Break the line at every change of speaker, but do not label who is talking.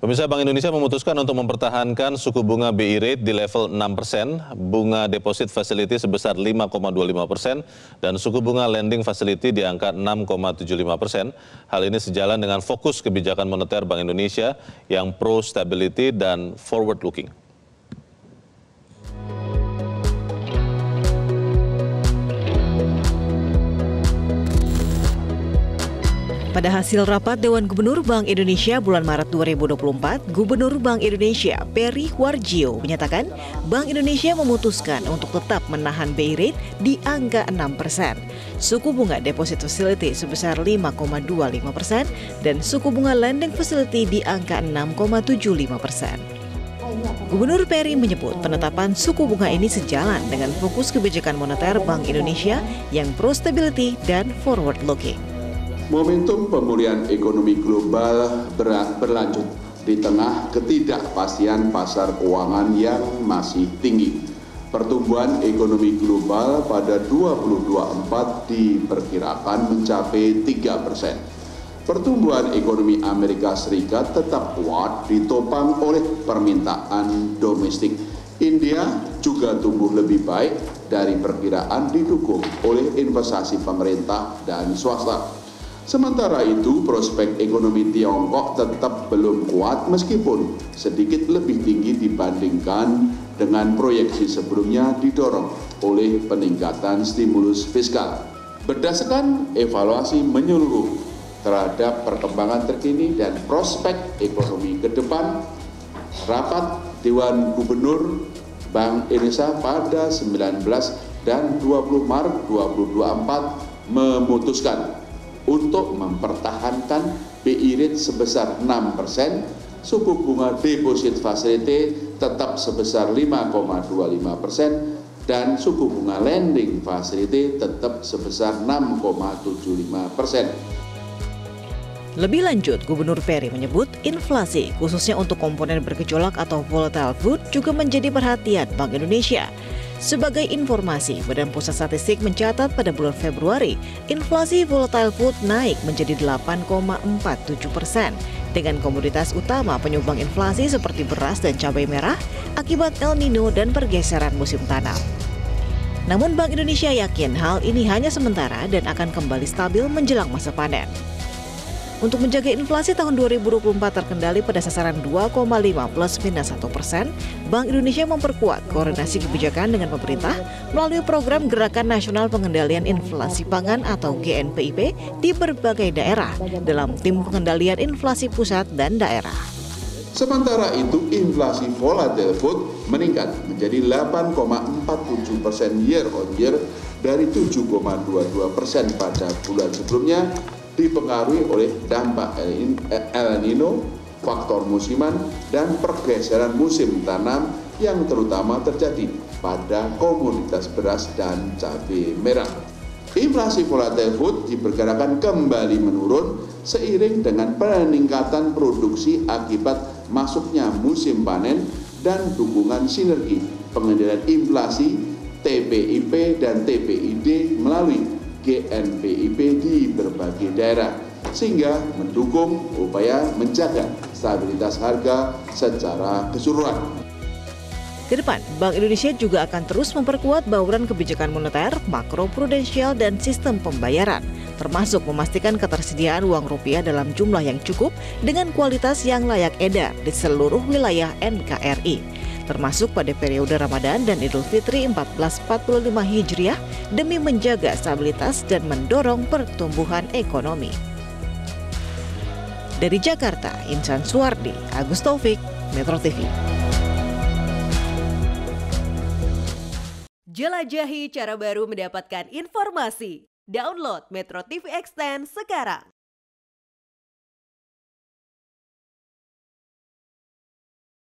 Pemirsa, Bank Indonesia memutuskan untuk mempertahankan suku bunga BI rate di level 6%, bunga deposit facility sebesar 5,25%, dan suku bunga lending facility di angka 6,75%. Hal ini sejalan dengan fokus kebijakan moneter Bank Indonesia yang pro-stability dan forward-looking.
Pada hasil rapat Dewan Gubernur Bank Indonesia bulan Maret 2024, Gubernur Bank Indonesia Peri Warjio menyatakan Bank Indonesia memutuskan untuk tetap menahan BI rate di angka 6%, suku bunga deposit facility sebesar 5,25% dan suku bunga lending facility di angka 6,75%. Gubernur Peri menyebut penetapan suku bunga ini sejalan dengan fokus kebijakan moneter Bank Indonesia yang pro-stability dan forward-looking.
Momentum pemulihan ekonomi global berlanjut di tengah ketidakpastian pasar keuangan yang masih tinggi. Pertumbuhan ekonomi global pada 2024 diperkirakan mencapai 3%. Pertumbuhan ekonomi Amerika Serikat tetap kuat ditopang oleh permintaan domestik. India juga tumbuh lebih baik dari perkiraan didukung oleh investasi pemerintah dan swasta. Sementara itu, prospek ekonomi Tiongkok tetap belum kuat meskipun sedikit lebih tinggi dibandingkan dengan proyeksi sebelumnya didorong oleh peningkatan stimulus fiskal. Berdasarkan evaluasi menyeluruh terhadap perkembangan terkini dan prospek ekonomi ke depan, rapat Dewan Gubernur Bank Indonesia pada 19 dan 20 Maret 2024 memutuskan untuk mempertahankan BI rate sebesar 6%, suku bunga deposit facility tetap sebesar 5,25%, dan suku bunga lending facility tetap sebesar 6,75%.
Lebih lanjut, Gubernur Peri menyebut inflasi, khususnya untuk komponen bergejolak atau volatile food, juga menjadi perhatian Bank Indonesia. Sebagai informasi, Badan Pusat Statistik mencatat pada bulan Februari, inflasi volatile food naik menjadi 8,47%, dengan komoditas utama penyumbang inflasi seperti beras dan cabai merah akibat El Nino dan pergeseran musim tanam. Namun Bank Indonesia yakin hal ini hanya sementara dan akan kembali stabil menjelang masa panen. Untuk menjaga inflasi tahun 2024 terkendali pada sasaran 2,5 plus minus 1%, Bank Indonesia memperkuat koordinasi kebijakan dengan pemerintah melalui program Gerakan Nasional Pengendalian Inflasi Pangan atau GNPIP di berbagai daerah dalam tim pengendalian inflasi pusat dan daerah.
Sementara itu, inflasi volatile food meningkat menjadi 8,47% year on year dari 7,22% pada bulan sebelumnya, dipengaruhi oleh dampak El Nino, faktor musiman, dan pergeseran musim tanam yang terutama terjadi pada komoditas beras dan cabai merah. Inflasi volatile food diperkirakan kembali menurun seiring dengan peningkatan produksi akibat masuknya musim panen dan dukungan sinergi pengendalian inflasi TPIP dan TPID melalui GNPIP di berbagai daerah, sehingga mendukung upaya menjaga stabilitas harga secara keseluruhan.
Kedepan, Bank Indonesia juga akan terus memperkuat bauran kebijakan moneter, makroprudensial, dan sistem pembayaran, termasuk memastikan ketersediaan uang rupiah dalam jumlah yang cukup dengan kualitas yang layak edar di seluruh wilayah NKRI, termasuk pada periode Ramadan dan Idul Fitri 1445 Hijriah demi menjaga stabilitas dan mendorong pertumbuhan ekonomi. Dari Jakarta, Insan Suwardi, Agus Taufik, Metro TV.
Jelajahi cara baru mendapatkan informasi. Download Metro TV Extend sekarang.